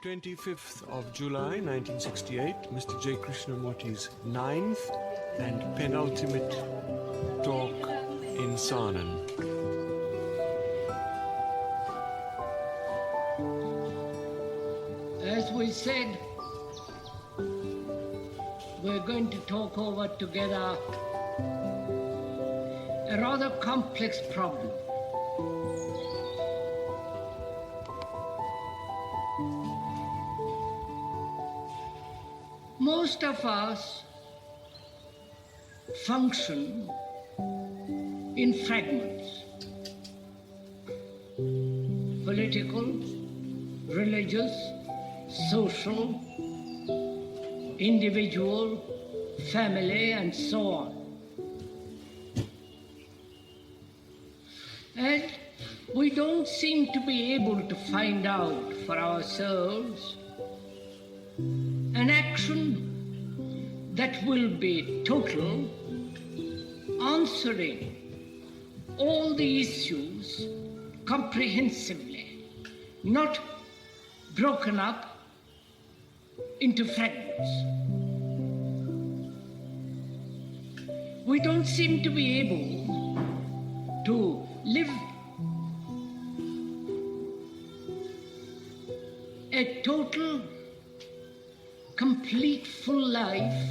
25th of July 1968, Mr. J. Krishnamurti's 9th and penultimate talk in Sanan. As we said, we're going to talk over together a rather complex problem. Most of us function in fragments: political, religious, social, individual, family, and so on. And we don't seem to be able to find out for ourselves an action that will be total, answering all the issues comprehensively, not broken up into fragments. We don't seem to be able to live a total, complete, full life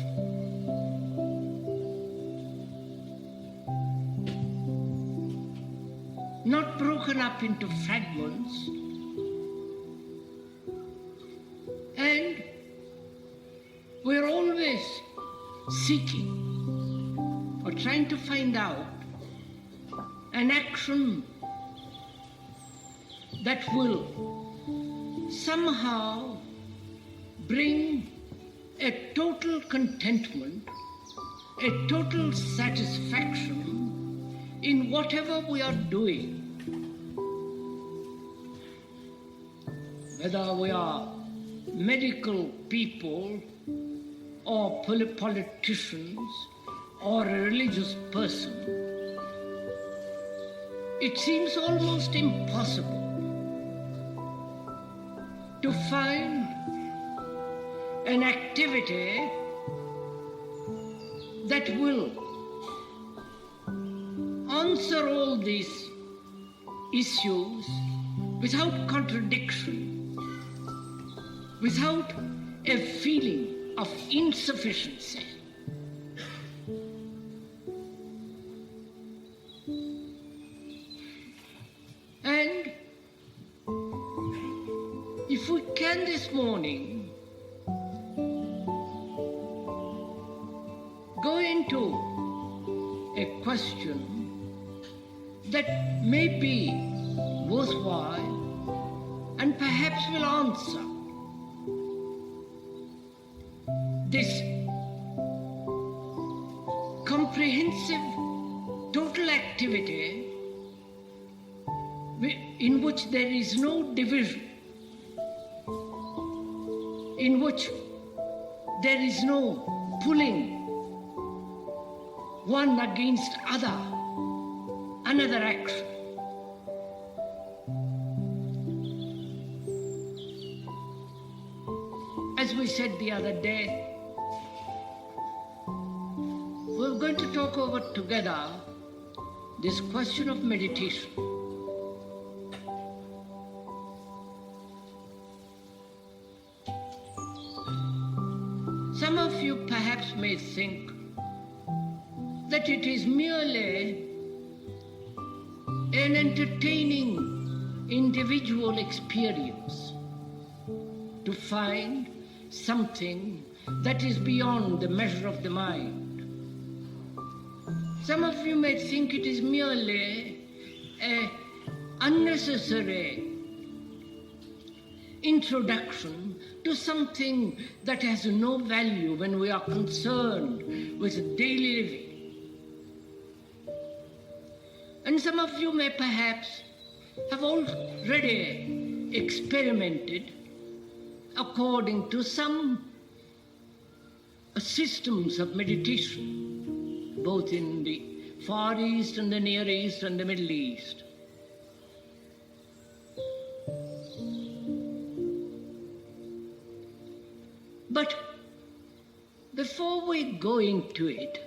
not broken up into fragments, and we're always seeking or trying to find out an action that will somehow bring a total contentment, a total satisfaction in whatever we are doing. Whether we are medical people or politicians or a religious person, it seems almost impossible to find an activity that will answer all these issues without contradiction, without a feeling of insufficiency. And if we can this morning go into a question that may be worthwhile and perhaps will answer this comprehensive total activity in which there is no division, in which there is no pulling one against another action. As we said the other day, we're going to talk over together this question of meditation. Some of you perhaps may think that it is merely an entertaining individual experience to find something that is beyond the measure of the mind. Some of you may think it is merely an unnecessary introduction to something that has no value when we are concerned with daily living. And some of you may perhaps have already experimented according to some systems of meditation, both in the Far East and the Near East and the Middle East. But before we go into it,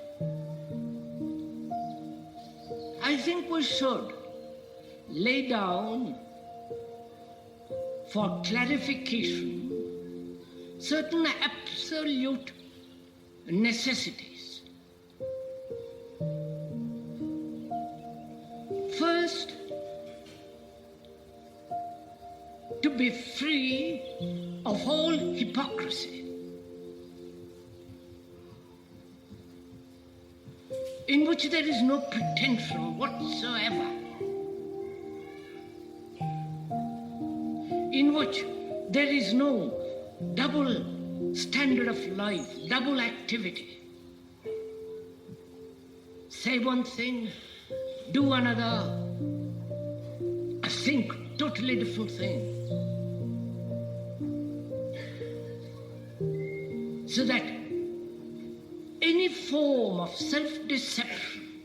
I think we should lay down for clarification certain absolute necessities. First, to be free of all hypocrisy, in which there is no pretension whatsoever, in which there is no double standard of life, double activity. Say one thing, do another, think totally different thing. So that any form of self-deception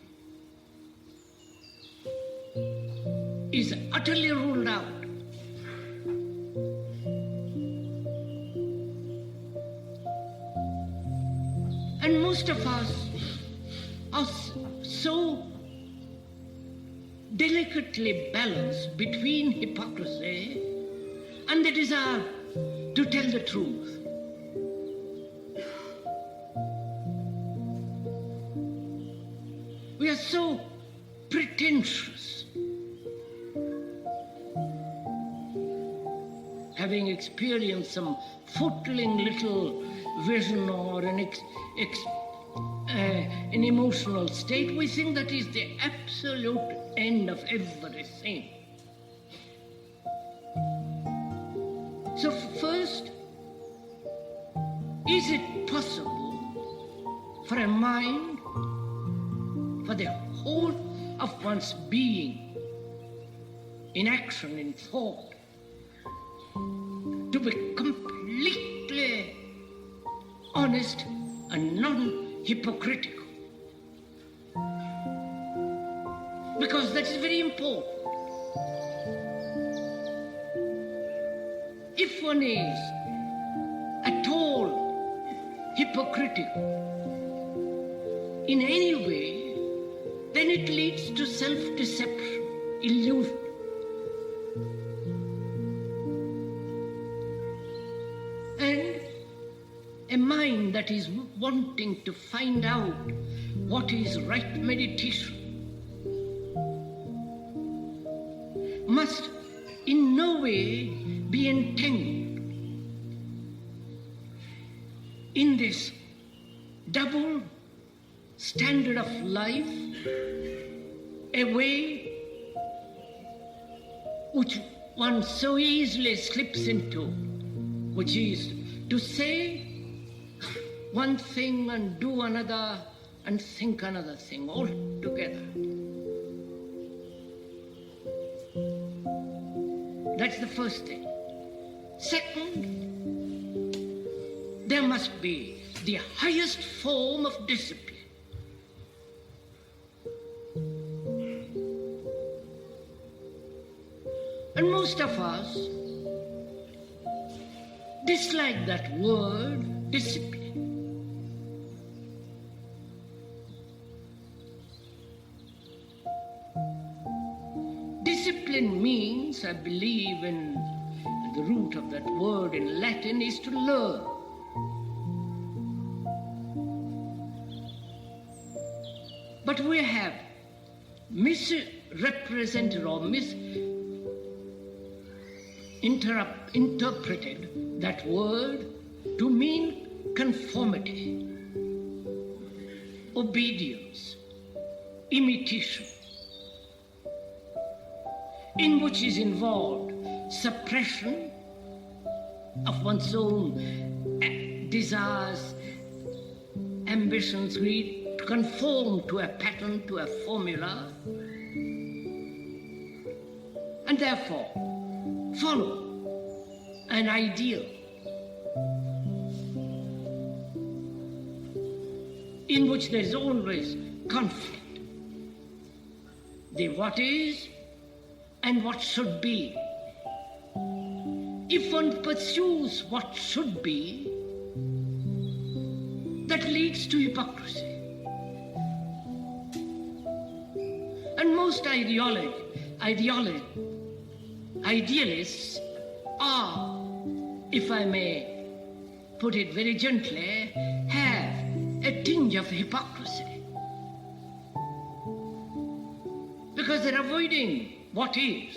is utterly ruled out. And most of us are so delicately balanced between hypocrisy and the desire to tell the truth. We are so pretentious, having experienced some footling little vision or an emotional state, we think that is the absolute end of everything. So first, is it possible for a mind, for the whole of one's being, in action, in thought, to be completely honest and non-hypocritical? Because that is very important. If one is at all hypocritical in any way, then it leads to self-deception, illusion. And a mind that is wanting to find out what is right meditation must in no way be entangled in this double standard of life, a way which one so easily slips into, which is to say one thing and do another and think another thing altogether. That's the first thing. Second, there must be the highest form of discipline. And most of us dislike that word, discipline. Discipline means, I believe, in the root of that word in Latin is to learn. But we have misrepresented or misinterpreted that word to mean conformity, obedience, imitation, in which is involved suppression of one's own desires, ambitions, greed, to conform to a pattern, to a formula, and therefore follow an ideal in which there is always conflict. The what is and what should be. If one pursues what should be, leads to hypocrisy. And most idealists are, if I may put it very gently, have a tinge of hypocrisy. Because they're avoiding what is.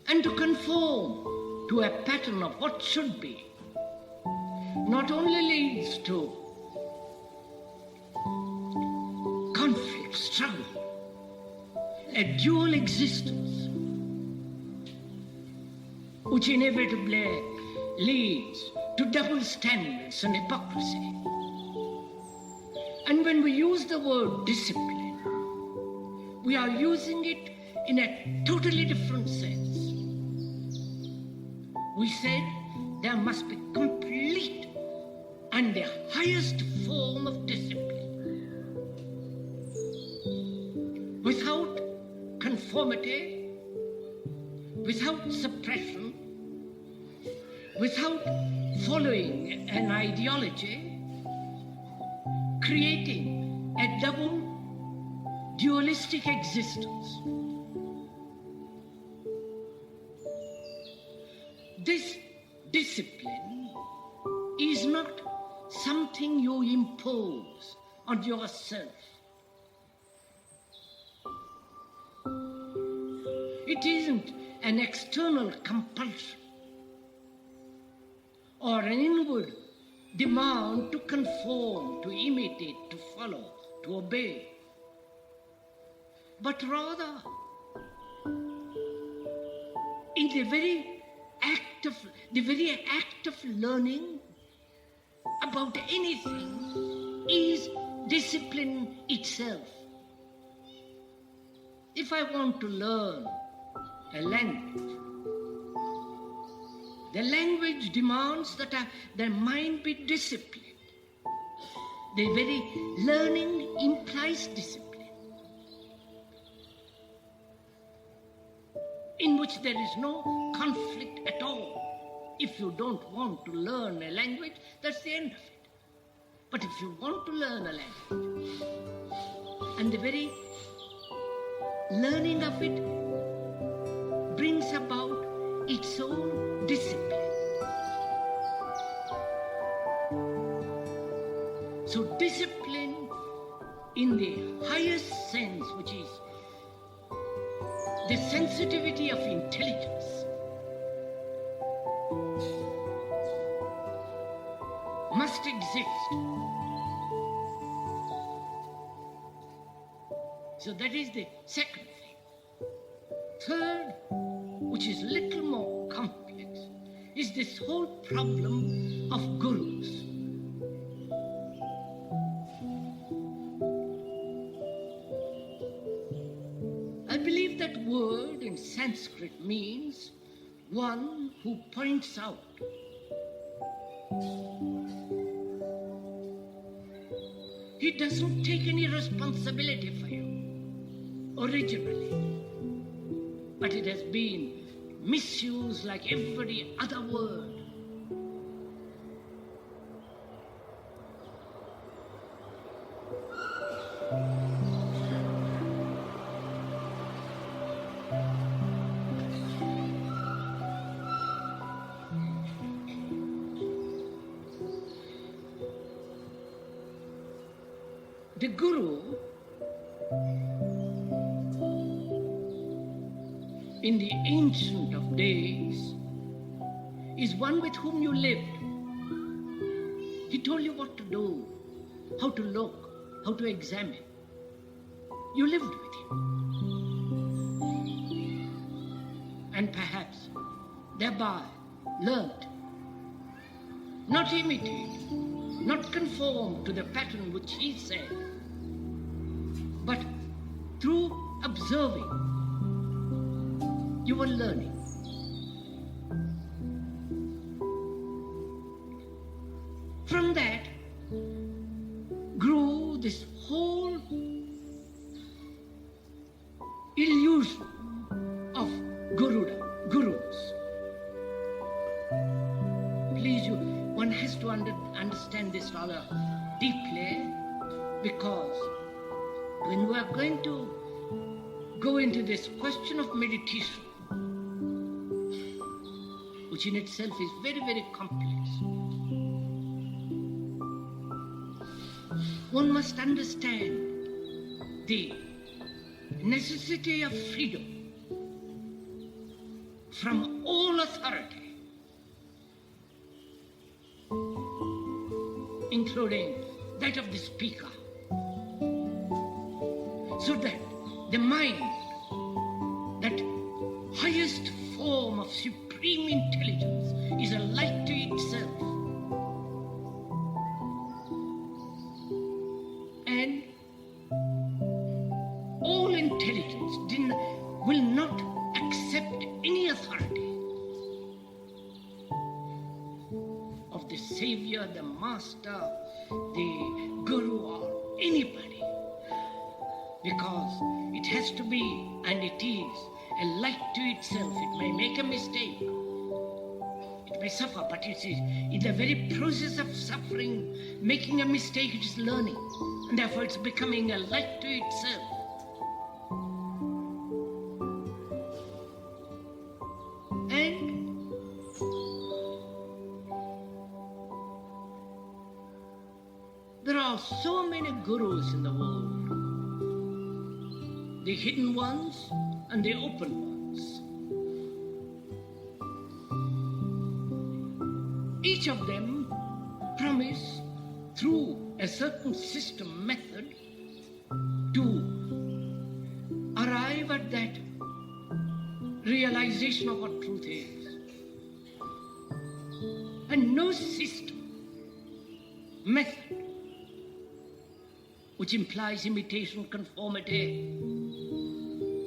And to conform to a pattern of what should be not only leads to conflict, struggle, a dual existence, which inevitably leads to double standards and hypocrisy. And when we use the word discipline, we are using it in a totally different sense. We said there must be complete and the highest form of discipline. Without conformity, without suppression, without following an ideology, creating a double dualistic existence. This discipline is not something you impose on yourself. It isn't an external compulsion or an inward demand to conform, to imitate, to follow, to obey, but rather in the very act of learning about anything is discipline itself. If I want to learn a language, the language demands that the mind be disciplined. The very learning implies discipline, in which there is no conflict at all. If you don't want to learn a language, that's the end of it. But if you want to learn a language, and the very learning of it brings about its own discipline. So discipline in the highest sense, which is the sensitivity of intelligence, must exist. So that is the second thing. Third, which is a little more complex, is this whole problem of gurus. I believe that word in Sanskrit means one who points out. He doesn't take any responsibility for you originally, but it has been misused like every other word. The guru, in the ancient of days, is one with whom you lived. He told you what to do, how to look, how to examine. You lived with him. And perhaps thereby learned, not imitate, not conform to the pattern which he said, but through observing, you were learning. From that grew this whole illusion of gurus. Please, one has rather deeply, because when we are going to go into this question of meditation, which in itself is very, very complex, one must understand the necessity of freedom from all authority, including that of the speaker, so that the mind, that highest form of supreme intelligence, is a light to itself, and all intelligence will not accept any authority of the savior, the master, the guru, or anybody, because it has to be, and it is, a light to itself. It may make a mistake, it may suffer, but it is in the very process of suffering, making a mistake, it is learning, and therefore it's becoming a light to itself. And there are so many gurus in the world, the hidden ones and the open ones. Each of them promise, through a certain system, method, to arrive at that realization of what truth is. And no system, method, which implies imitation, conformity,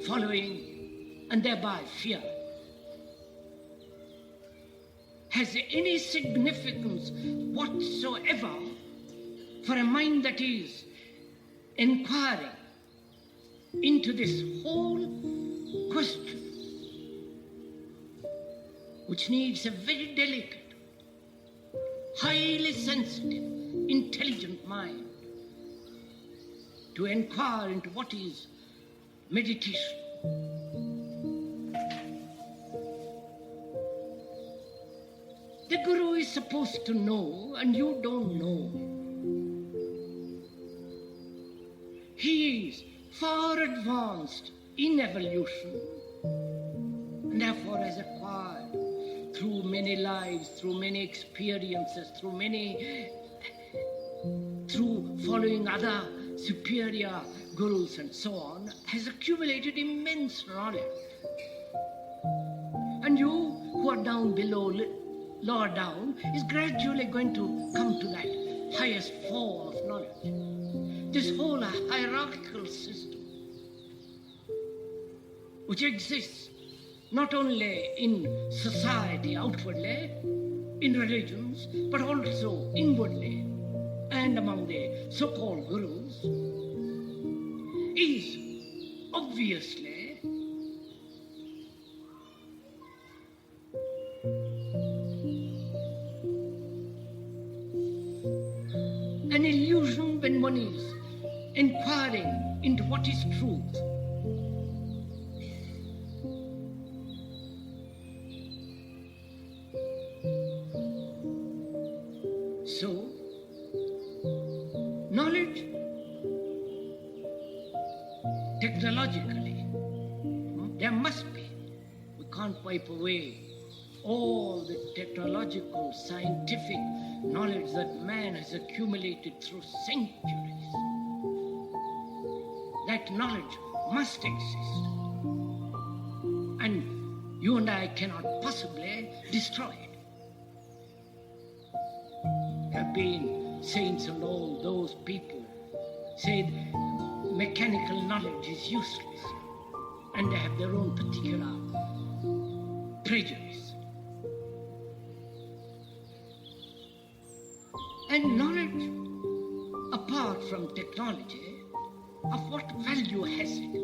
following, and thereby fear, has any significance whatsoever for a mind that is inquiring into this whole question, which needs a very delicate, highly sensitive, intelligent mind to inquire into what is meditation. The guru is supposed to know, and you don't know. He is far advanced in evolution, and therefore has acquired through many lives, through many experiences, through following other superior gurus and so on, has accumulated immense knowledge. And you who are down below, lower down, is gradually going to come to that highest form of knowledge. This whole hierarchical system, which exists not only in society outwardly, in religions, but also inwardly and among the so-called gurus, is obviously an illusion when one is inquiring into what is truth. So, knowledge, technologically, there must be. We can't wipe away all the technological, scientific knowledge that man has accumulated through centuries. That knowledge must exist. And you and I cannot possibly destroy it. There have been saints and all those people said mechanical knowledge is useless, and they have their own particular prejudice. And knowledge, apart from technology, of what value has it?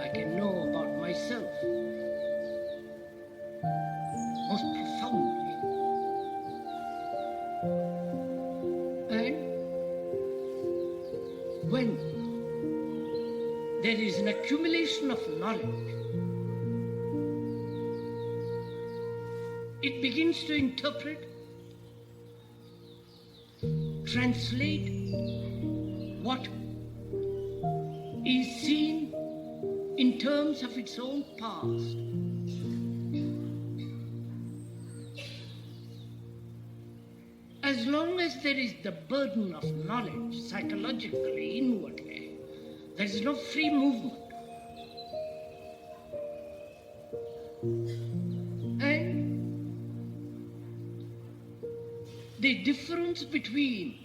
I can know about myself there is an accumulation of knowledge, it begins to interpret, translate what is seen in terms of its own past. As long as there is the burden of knowledge psychologically, inwardly, there is no free movement. And the difference between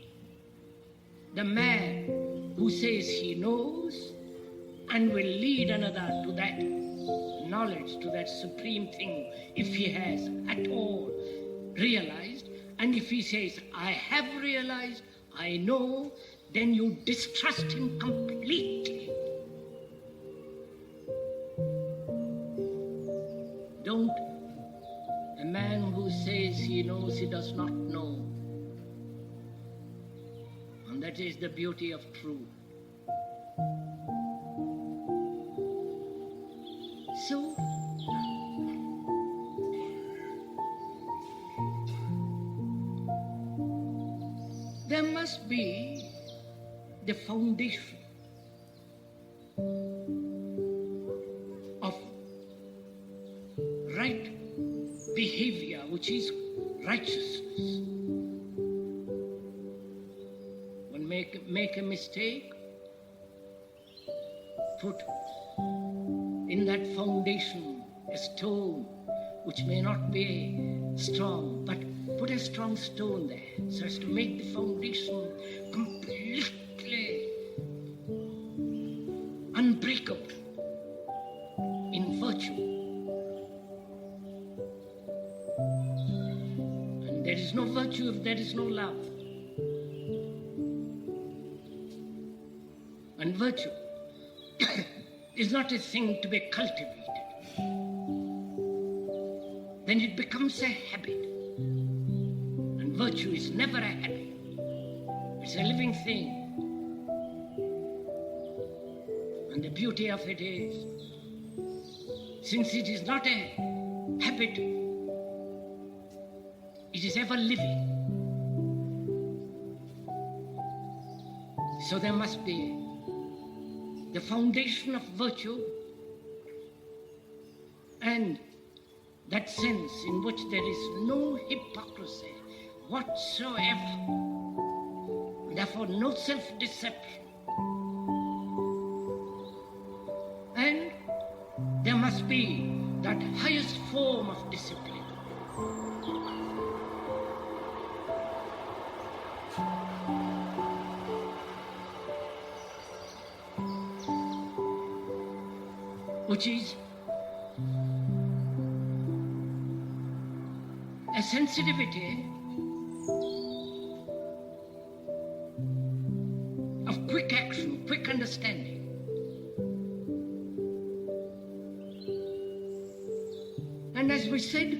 the man who says he knows and will lead another to that knowledge, to that supreme thing, if he has at all realized, and if he says, I have realized, I know, then you distrust him completely. Don't. A man who says he knows, he does not know. And that is the beauty of truth. So, there must be the foundation of right behavior, which is righteousness. When make a mistake, put in that foundation a stone which may not be strong, but put a strong stone there so as to make the foundation completely unbreakable in virtue. And there is no virtue if there is no love. And virtue is not a thing to be cultivated. Then it becomes a habit. And virtue is never a habit. It's a living thing. And the beauty of it is, since it is not a habit, it is ever living. So there must be the foundation of virtue and that sense in which there is no hypocrisy whatsoever, therefore no self-deception. And there must be that highest form of discipline, which is a sensitivity of quick action, quick understanding. And as we said,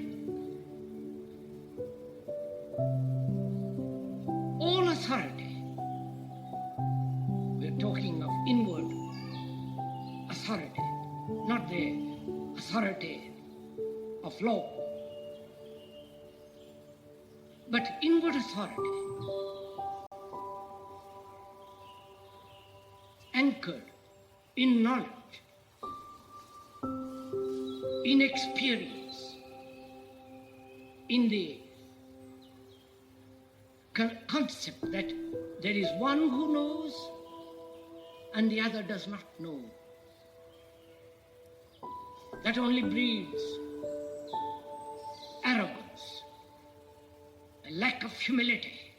all authority, we're talking of inward authority, not the authority of law, but inward authority, anchored in knowledge, in experience, in the concept that there is one who knows and the other does not know. That only breeds arrogance, a lack of humility,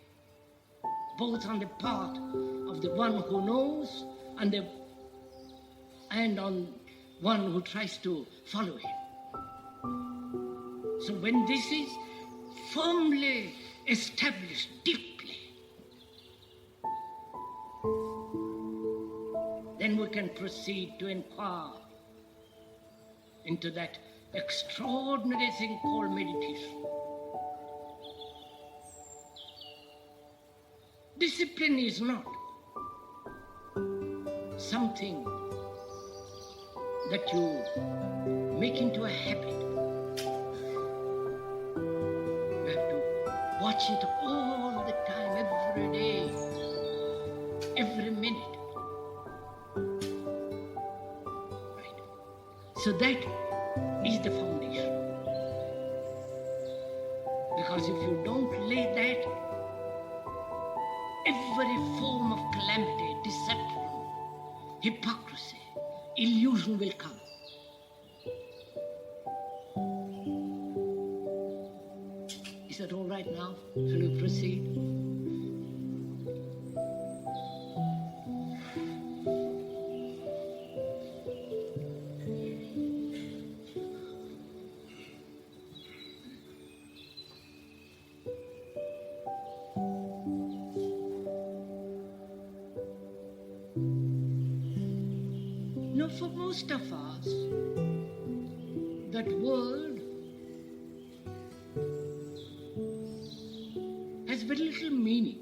both on the part of the one who knows and on one who tries to follow him. So when this is firmly established deeply, then we can proceed to inquire into that extraordinary thing called meditation. Discipline is not something that you make into a habit. You have to watch it all the time, every day, every minute. Right? So that is the foundation. Because if you don't lay that, every form of calamity, deception, hypocrisy, illusion will come. Is that all right now? Shall we proceed? No, for most of us, that word has very little meaning.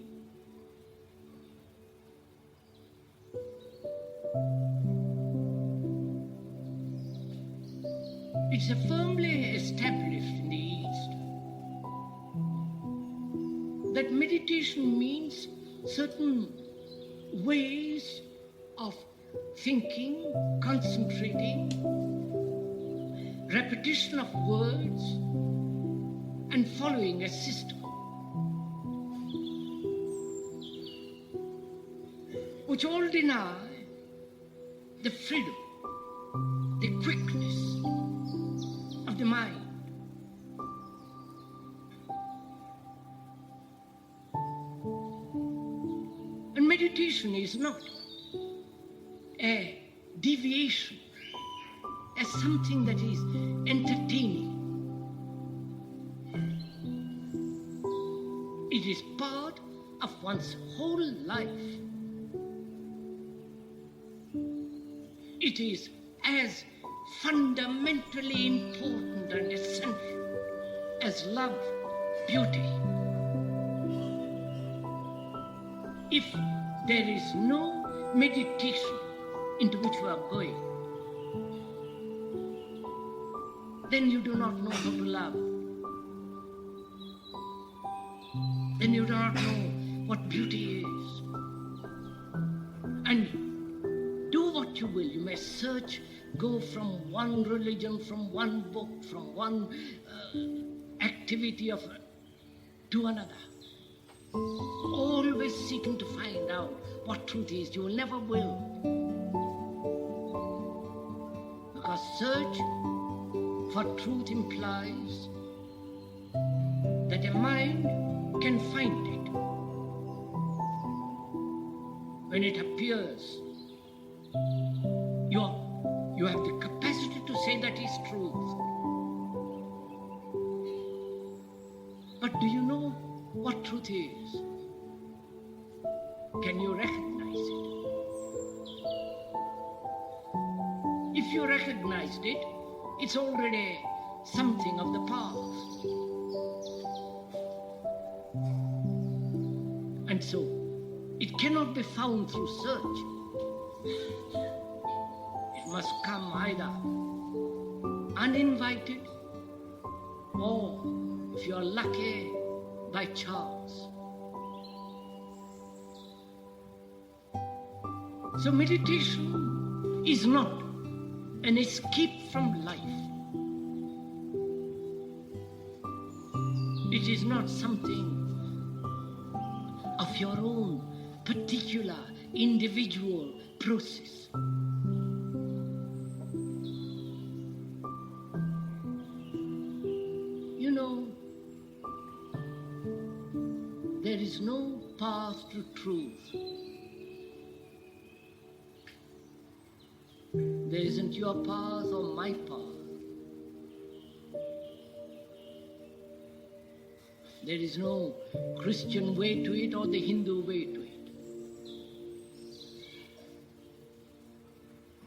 It's firmly established in the East that meditation means certain ways of thinking, concentrating, repetition of words, and following a system, which all deny the freedom, the quickness of the mind. And meditation is not a deviation, as something that is entertaining. It is part of one's whole life. It is as fundamentally important and essential as love, beauty. If there is no meditation into which you are going, then you do not know how to love. Then you do not know what beauty is. And do what you will. You may search, go from one religion, from one book, from one activity to another. Always seeking to find out what truth is. You never will. Because search for truth implies that a mind can find it. When it appears, you have the capacity to say that is truth. But do you know what truth is? Can you recognize it? If you recognized it, it's already something of the past. And so, it cannot be found through search. It must come either uninvited or, if you are lucky, by chance. So meditation is not an escape from life. It is not something of your own particular individual process. You know, there is no path to truth. There isn't your path or my path. There is no Christian way to it or the Hindu way to it.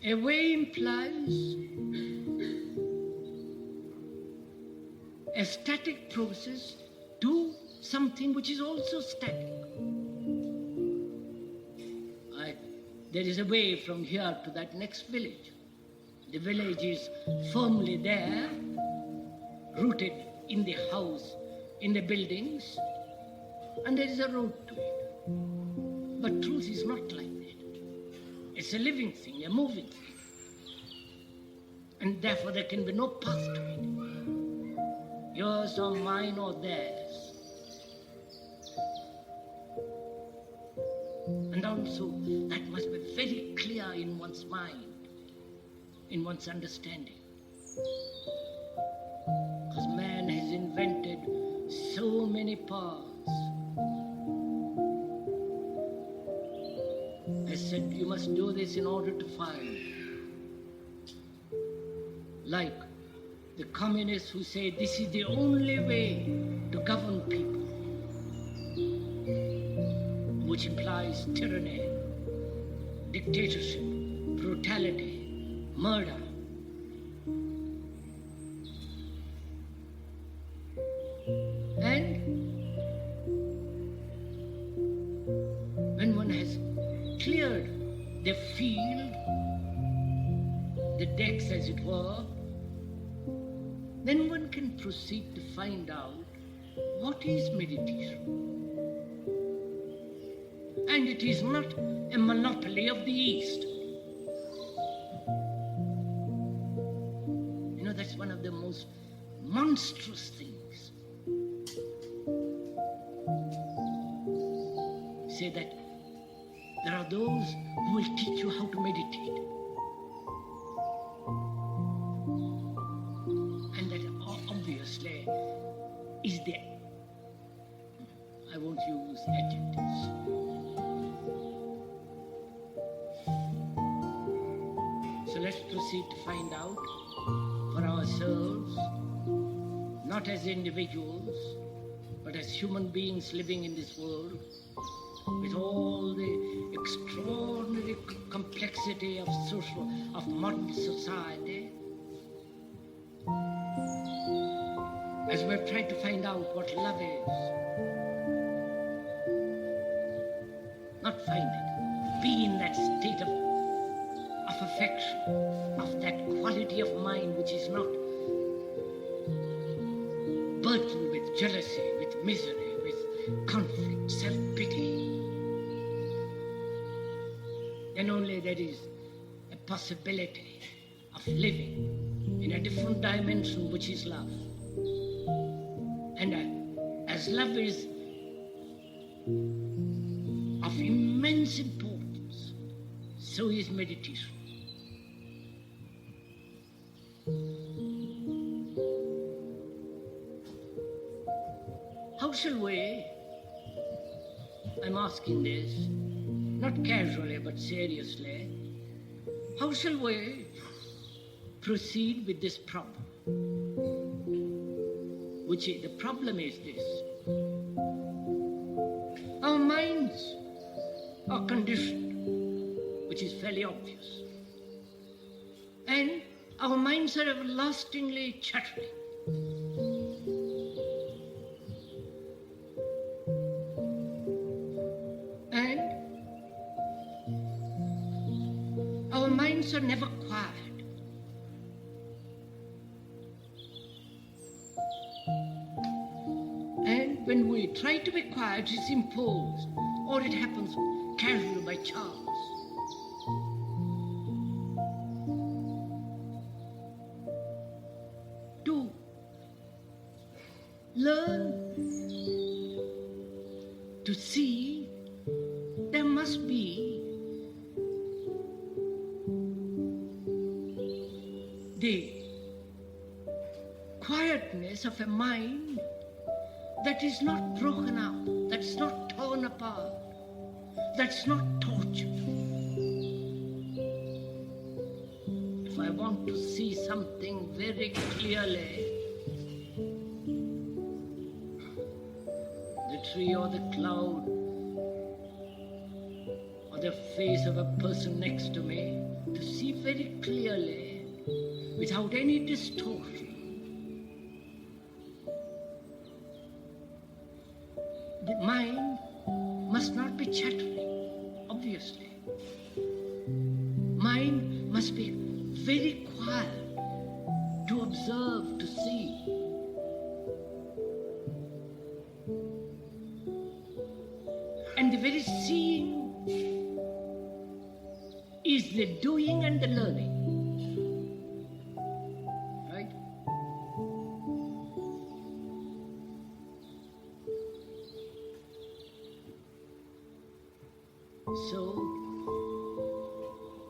A way implies a static process to something which is also static. There is a way from here to that next village. The village is firmly there, rooted in the house, in the buildings, and there is a road to it. But truth is not like that. It's a living thing, a moving thing. And therefore there can be no path to it. Yours or mine or theirs. And also that must be very clear in one's mind, in one's understanding. Because man has invented so many paths. I said, you must do this in order to find. Like the communists who say this is the only way to govern people, which implies tyranny, dictatorship, brutality, murder. And when one has cleared the field, the decks as it were, then one can proceed to find out what is meditation. And it is not a monopoly of the East. You know, that's one of the most monstrous things. Say that there are those who will teach you how to meditate. And that obviously is the, I won't use adjectives. So let's proceed to find out for ourselves, not as individuals, but as human beings living in this world, with all the extraordinary complexity of modern society, as we've tried to find out what love is. Not find it, be in that state of affection, of that quality of mind which is not burdened with jealousy, with misery, with conflict, self-pity. Then only there is a possibility of living in a different dimension which is love. And as love is of immense importance, so is meditation. How shall we, I'm asking this, not casually but seriously, how shall we proceed with this problem? The problem is this. Our minds are conditioned, which is fairly obvious. And our minds are everlastingly chattering. And our minds are never quiet. And when we try to be quiet, it's imposed, or it happens casually by chance. To learn to see there must be the quietness of a mind that is not broken up, that's not torn apart, that's not tortured. If I want to see something very clearly, the tree or the cloud or the face of a person next to me, to see very clearly without any distortion, the mind must not be chattering, obviously. Mind must be very quiet, to observe, to see. And the very seeing is the doing and the learning. Right? So,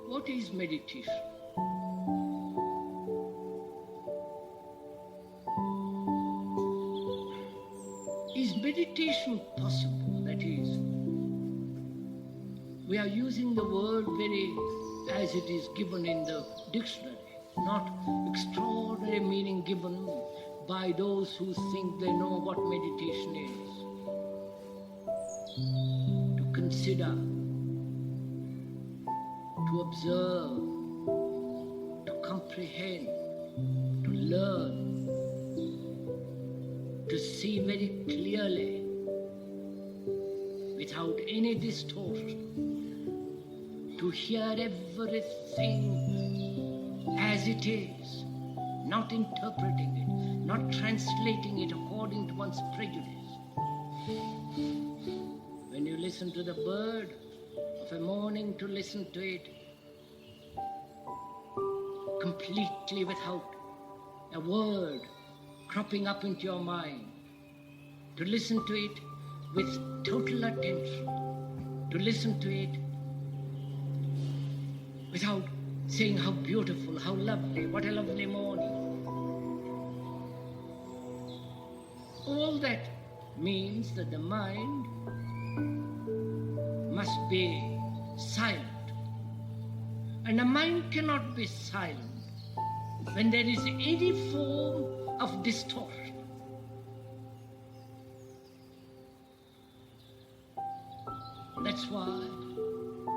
what is meditation? Is meditation possible? That is, we are using the word very as it is given in the dictionary, not extraordinary meaning given by those who think they know what meditation is. To consider, to observe, to comprehend, to learn, to see very clearly, without any distortion, to hear everything as it is, not interpreting it, not translating it according to one's prejudice. When you listen to the bird of a morning, to listen to it completely without a word cropping up into your mind, to listen to it with total attention, to listen to it without saying how beautiful, how lovely, what a lovely morning. All that means that the mind must be silent. And the mind cannot be silent when there is any form of distortion. That's why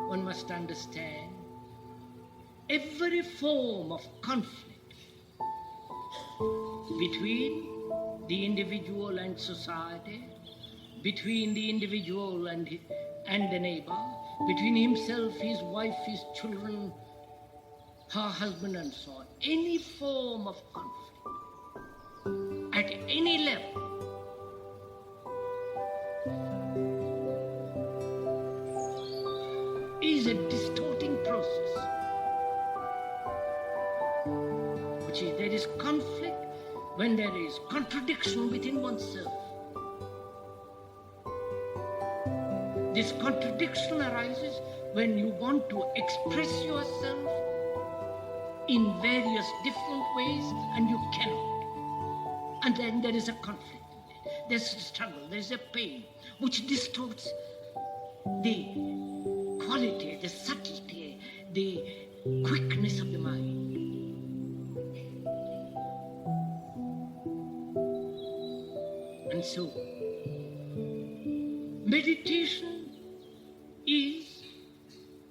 one must understand every form of conflict between the individual and society, between the individual and the neighbor, between himself, his wife, his children, her husband, and so on. Any form of conflict at any level is a distorting process, which is, there is conflict when there is contradiction within oneself. This contradiction arises when you want to express yourself in various different ways and you cannot. And then there is a conflict, there's a struggle, there's a pain which distorts the quality, the subtlety, the quickness of the mind. And so, meditation is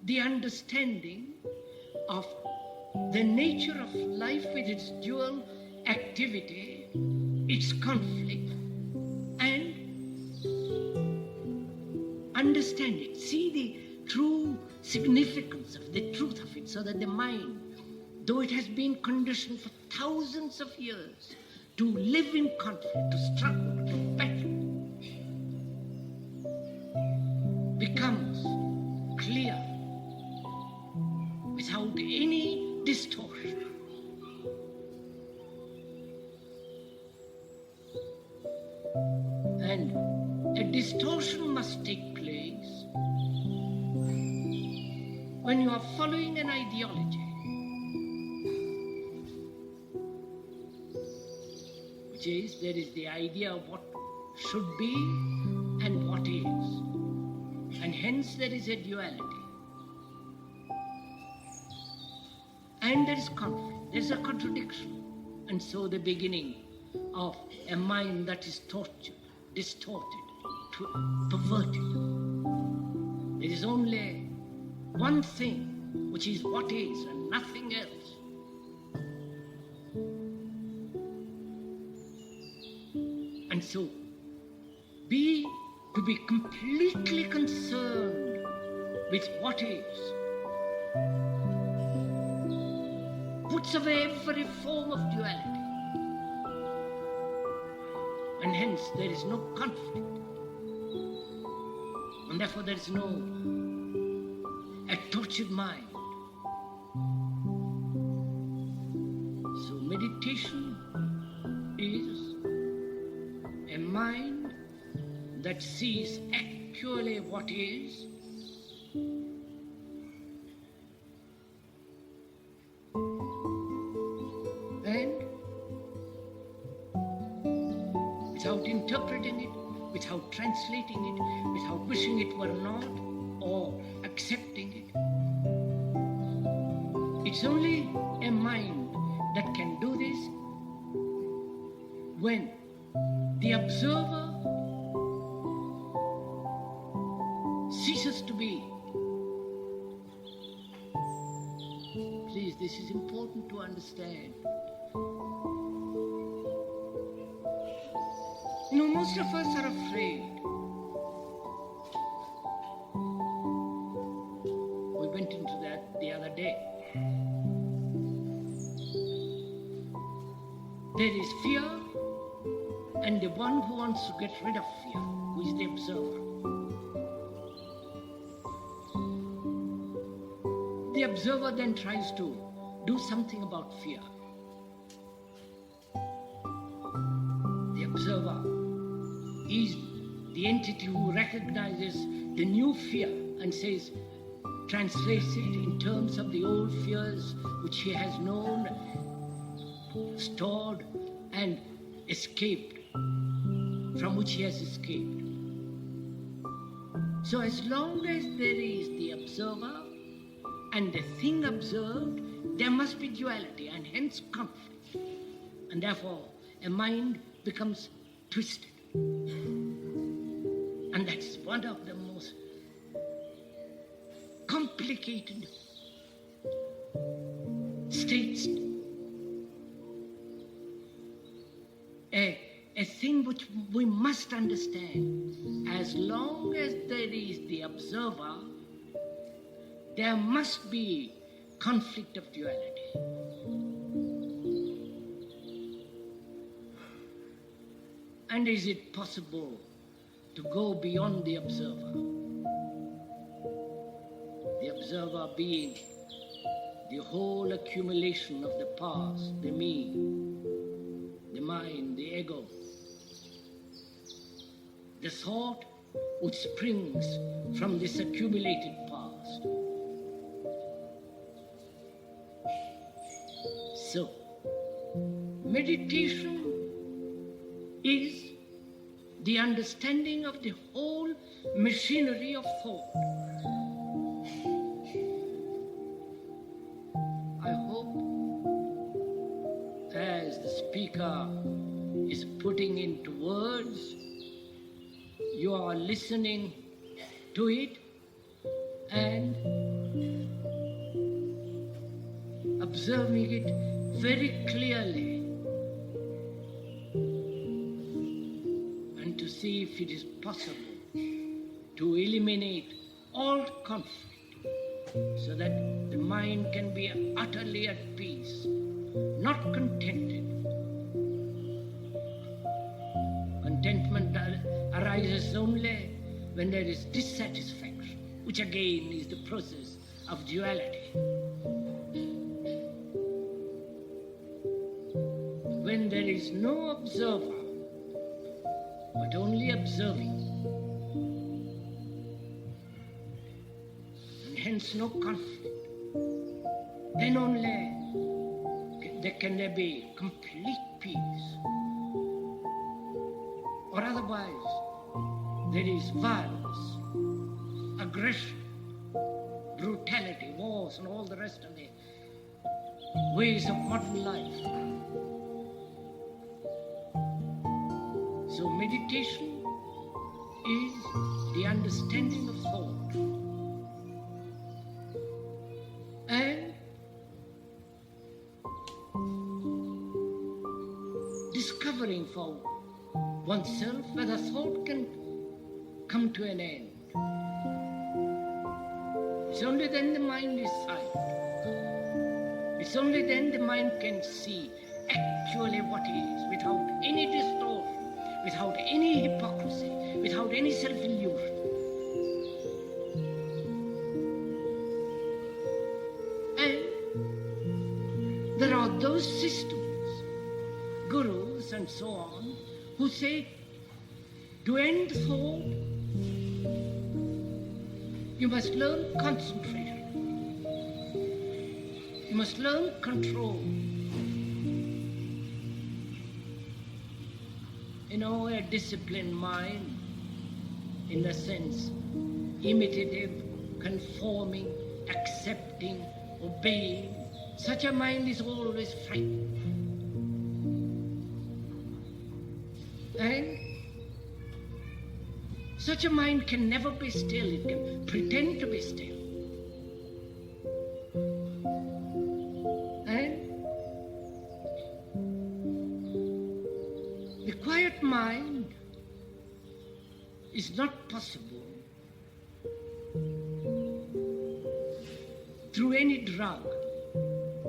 the understanding of the nature of life with its dual activity, its conflict, and understand it. See the true significance of the truth of it, so that the mind, though it has been conditioned for thousands of years to live in conflict, to struggle, to battle, becomes clear without any distortion. And a distortion must take place when you are following an ideology, which is, there is the idea of what should be and what is, and hence there is a duality. And there is conflict, there is a contradiction. And so the beginning of a mind that is tortured, distorted, perverted. There is only one thing, which is what is, and nothing else. And so, to be completely concerned with what is, puts away every form of duality. And hence there is no conflict. And therefore there is no a tortured mind. So meditation is a mind that sees actually what is, and without interpreting it, without translating it, without wishing it were not, or accepting it. It's only a mind that can do this when the observer ceases to be. Please, this is important to understand. You know, most of us are afraid. We went into that the other day. There is fear, and the one who wants to get rid of fear, who is the observer. The observer then tries to do something about fear. The observer is the entity who recognizes the new fear and says, translates it in terms of the old fears which he has known, stored and escaped, from which he has escaped. So as long as there is the observer and the thing observed, there must be duality and hence conflict. And therefore a mind becomes twisted. And that's one of the most complicated states. A thing which we must understand. As long as there is the observer, there must be conflict of duality. And is it possible to go beyond the observer? The observer being the whole accumulation of the past, the me, the mind, the ego, the thought which springs from this accumulated past. So, meditation is the understanding of the whole machinery of thought. I hope, as the speaker is putting into words, you are listening to it and observing it very clearly, and to see if it is possible to eliminate all conflict so that the mind can be utterly at peace, not contented. Contentment arises only when there is dissatisfaction, which again is the process of duality. When there is no observer, but only observing, and hence no conflict, then only can there be complete peace. Or otherwise, there is violence, aggression, brutality, wars, and all the rest of the ways of modern life. So meditation is the understanding of thought and discovering for oneself whether thought can come to an end. It's only then the mind is silent. It's only then the mind can see actually what is, without any distortion, without any hypocrisy, without any self-illusion. And there are those systems, gurus and so on, who say, to end thought, you must learn concentration. You must learn control. A disciplined mind, in a sense, imitative, conforming, accepting, obeying, such a mind is always frightened. And such a mind can never be still. It can pretend to be still. The quiet mind is not possible through any drug,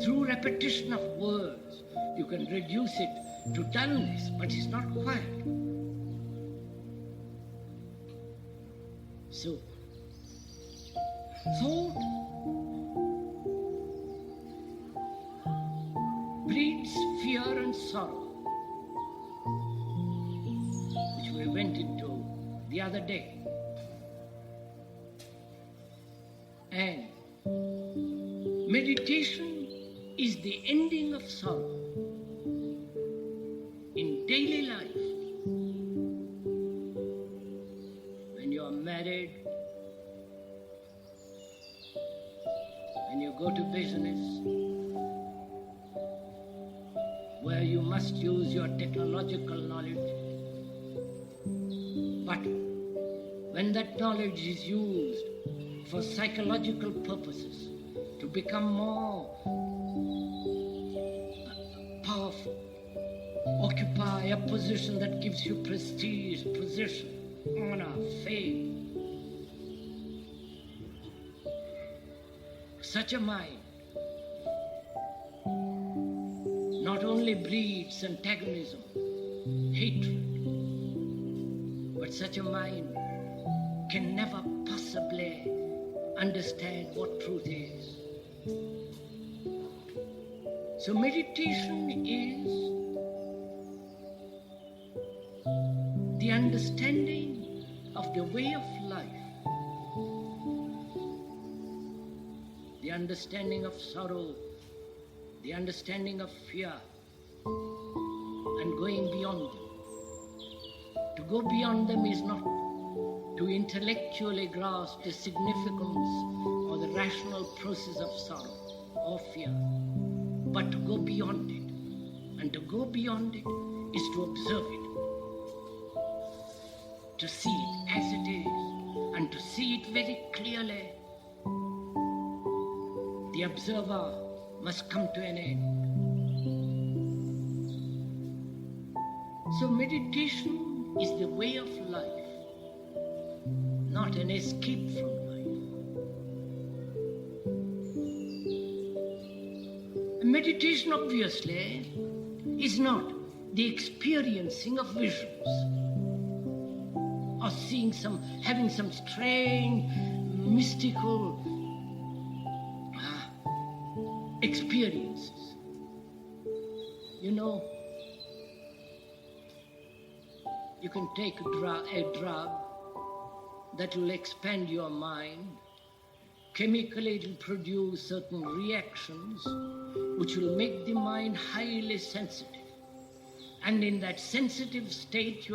through repetition of words. You can reduce it to dullness, but it's not quiet. So, thought breeds fear and sorrow, which we went into the other day. And meditation is the ending of sorrow in daily life. When you are married, when you go to business, where you must use your technological knowledge, but when that knowledge is used for psychological purposes, to become more powerful, occupy a position that gives you prestige, position, honor, fame. Such a mind not only breeds antagonism, hatred, but such a mind can never possibly understand what truth is. So meditation is the understanding of the way of life, the understanding of sorrow, the understanding of fear, and going beyond them. To go beyond them is not to intellectually grasp the significance or the rational process of sorrow or fear, but to go beyond it. And to go beyond it is to observe it, to see it as it is, and to see it very clearly. The observer must come to an end. So meditation is the way of life, not an escape from life. Meditation, obviously, is not the experiencing of visions or seeing having some strange, mystical experiences. You can take a drug that will expand your mind. Chemically, it will produce certain reactions which will make the mind highly sensitive. And in that sensitive state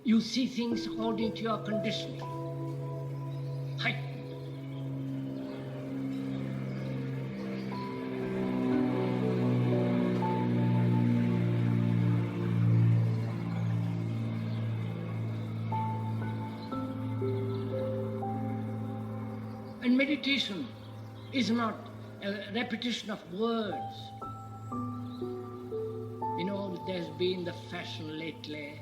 you see things according to your conditioning. Heightened. And meditation is not a repetition of words. There's been the fashion lately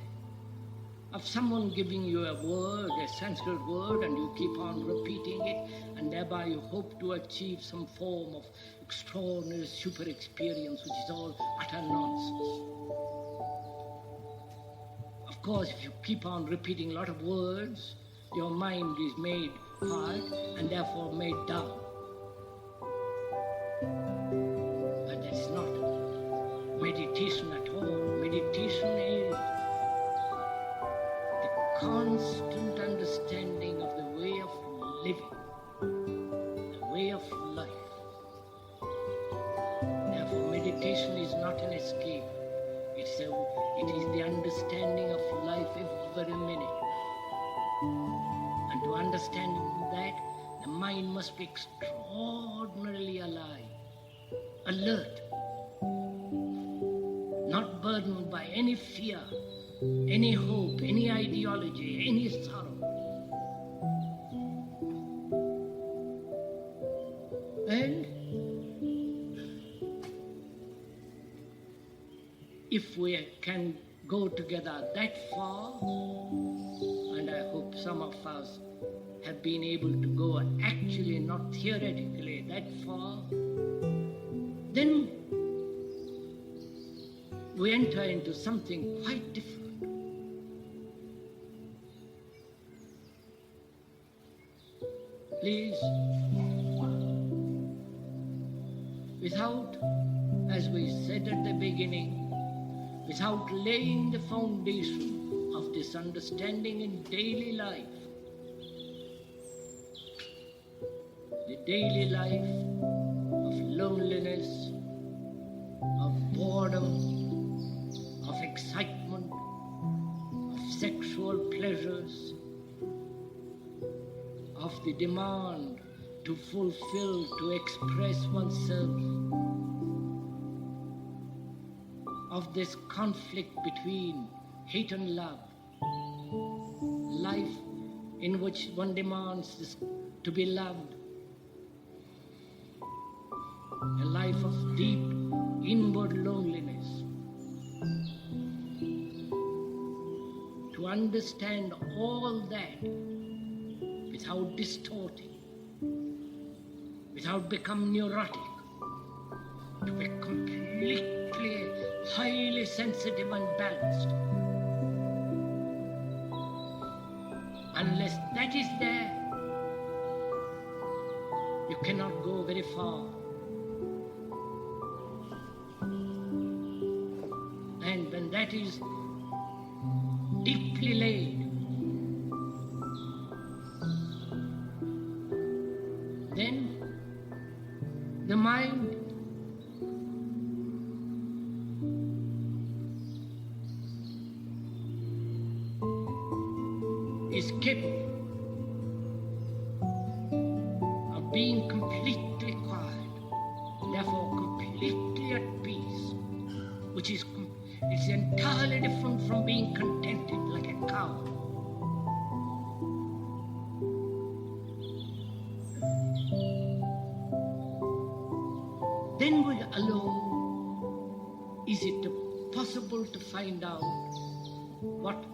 of someone giving you a word, a Sanskrit word, and you keep on repeating it, and thereby you hope to achieve some form of extraordinary super experience, which is all utter nonsense. Of course, if you keep on repeating a lot of words, your mind is made hard and therefore made dumb. But that is not meditation at all. Meditation is the constant understanding of the way of living, the way of life. Therefore, meditation is not an escape. It is the understanding of life every minute. And to understand that, the mind must be extraordinarily alive, alert, not burdened by any fear, any hope, any ideology, any sorrow. And if we can go together that far, and I hope some of us have been able to go actually, not theoretically, that far, then we enter into something quite different. Please, without, as we said at the beginning, without laying the foundation of this understanding in daily life, the daily life of loneliness, of boredom, of excitement, of sexual pleasures, of the demand to fulfill, to express oneself, of this conflict between hate and love, life in which one demands this, to be loved, a life of deep inward loneliness. To understand all that without distorting, without becoming neurotic, to be completely, highly sensitive and balanced. Unless that is there, you cannot go very far. And when that is deeply laid, then the mind is capable of being completely quiet, therefore completely at peace, which is it's entirely different from being contented like a cow. Then alone is it possible to find out what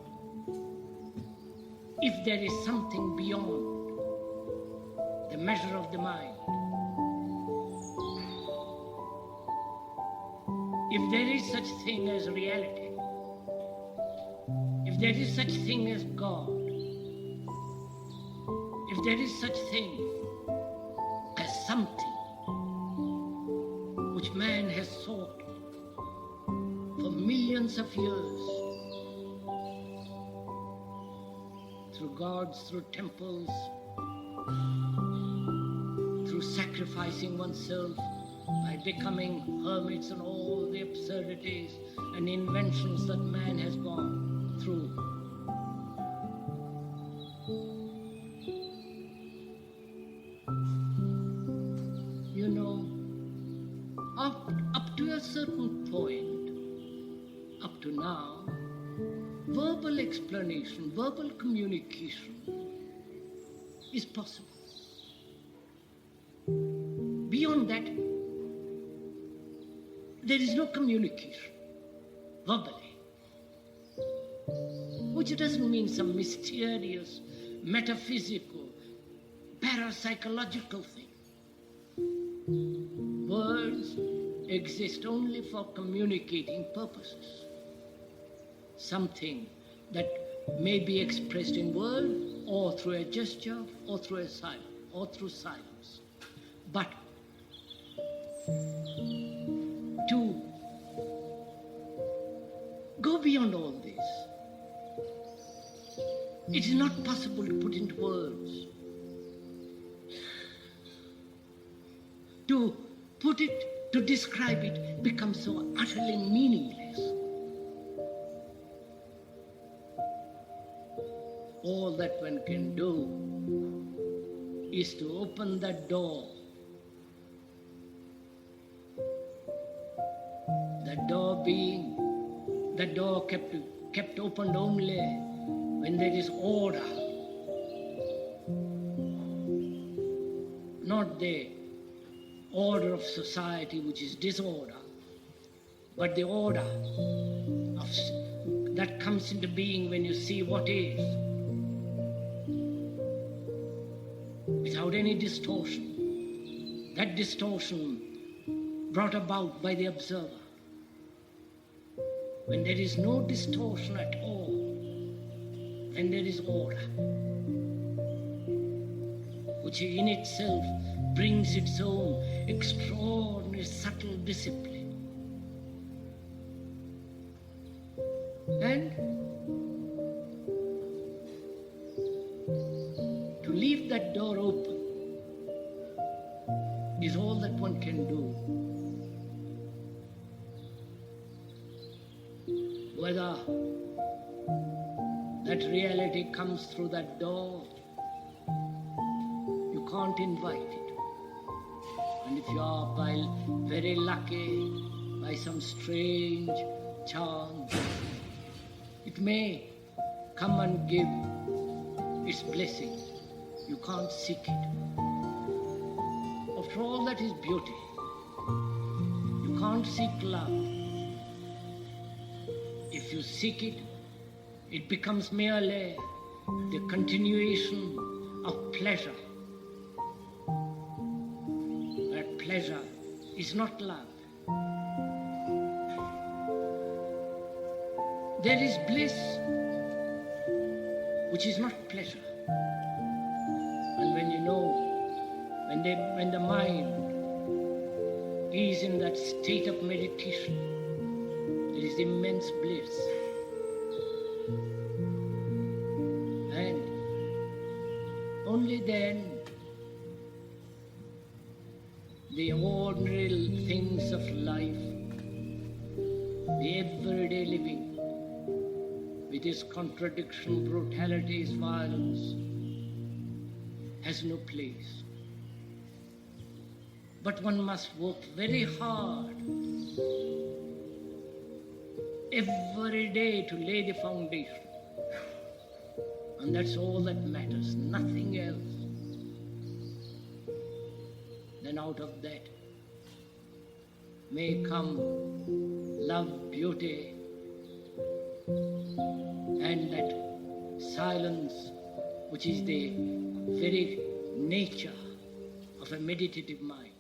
if there is something beyond the measure of the mind. If there is such thing as reality, if there is such thing as God, if there is such thing as something which man has sought for millions of years, through gods, through temples, through sacrificing oneself, by becoming hermits and all the absurdities and inventions that man has gone through. You know, up to a certain point, up to now, verbal explanation, verbal communication is possible. Beyond that, there is no communication verbally, which which doesn't mean some mysterious, metaphysical, parapsychological thing. Words exist only for communicating purposes. Something that may be expressed in word, or through a gesture, or through a silence, or through silence. But to go beyond all this, it is not possible to put into words. To put it, to describe it, becomes so utterly meaningless. All that one can do is to open that door. That door being, that door kept open only when there is order. Not the order of society which is disorder, but the order that comes into being when you see what is, without any distortion. That distortion brought about by the observer. When there is no distortion at all, then there is order, which in itself brings its own extraordinary subtle discipline. And to leave that door open is all that one can do. Whether that reality comes through that door, you can't invite it. And if you are very lucky, by some strange chance, it may come and give its blessing. You can't seek it. After all, that is beauty. You can't seek love. If you seek it, it becomes merely the continuation of pleasure. That pleasure is not love. There is bliss, which is not pleasure. And when you know, when the mind is in that state of meditation, there is immense bliss. And only then the ordinary things of life, the everyday living, with its contradiction, brutalities, violence, has no place. But one must work very hard every day to lay the foundation. And that's all that matters, nothing else. Then out of that may come love, beauty, and that silence, which is the very nature of a meditative mind.